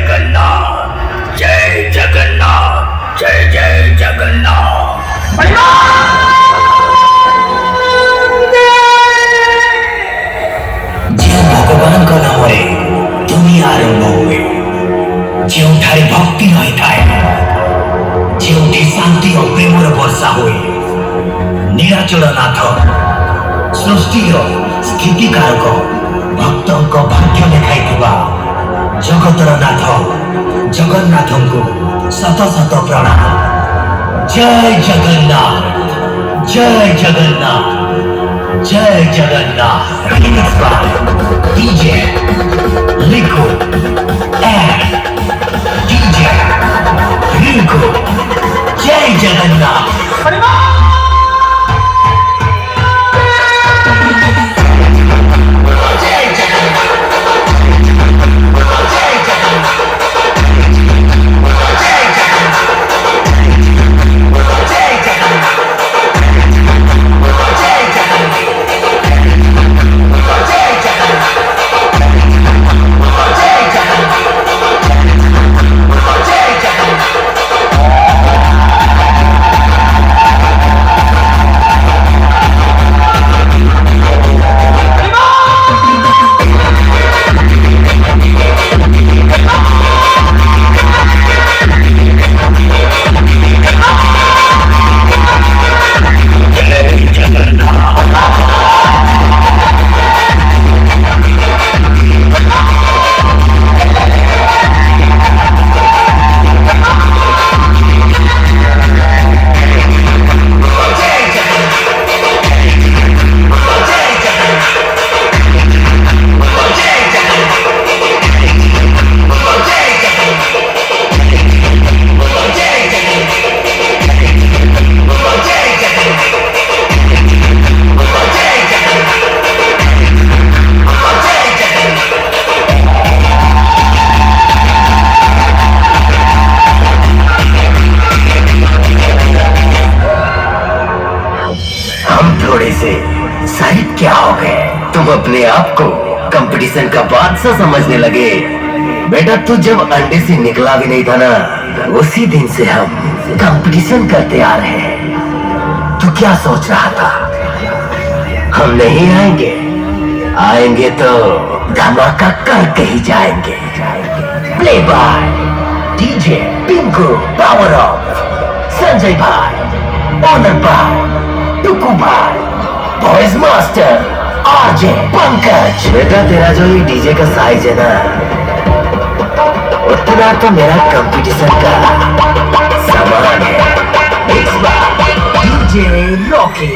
जगन्नाथ, जय जगन्नाथ, जय जय जगन्नाथ। जो भगवान नामरे दुनिया आरंभ हुए, जोठारे भक्ति रही थाए, जोठी शांति और प्रेमर वर्षा हुए, नीलाचल नाथ सृष्टि स्थिति कारक भक्तों को भाग्य देखाइथिबा जगतर नाथ जगन्नाथ को शत शत प्रणाम। जय जगन्नाथ, जय जगन्नाथ, जय Jagannath. Remix by DJ Liko and DJ Rinku. जय जगन्नाथ। साहिब क्या हो गए? तुम अपने आप को कंपटीशन का बादशाह समझने लगे। बेटा तू जब अंडे से निकला भी नहीं था ना, उसी दिन से हम कंपटीशन करते आ रहे हैं। तू क्या सोच रहा था हम नहीं आएंगे? आएंगे तो धमाका करके ही जाएंगे। Play by DJ Pinku power of, Sanjay भाई, ऑनर बाय टुकू भाई, वॉइस मास्टर आरजे पंकज। बेटा तेरा जो ये डीजे का साइज है ना, उतना तो मेरा कंपटीशन का सामान है। इस बार डीजे रॉकी।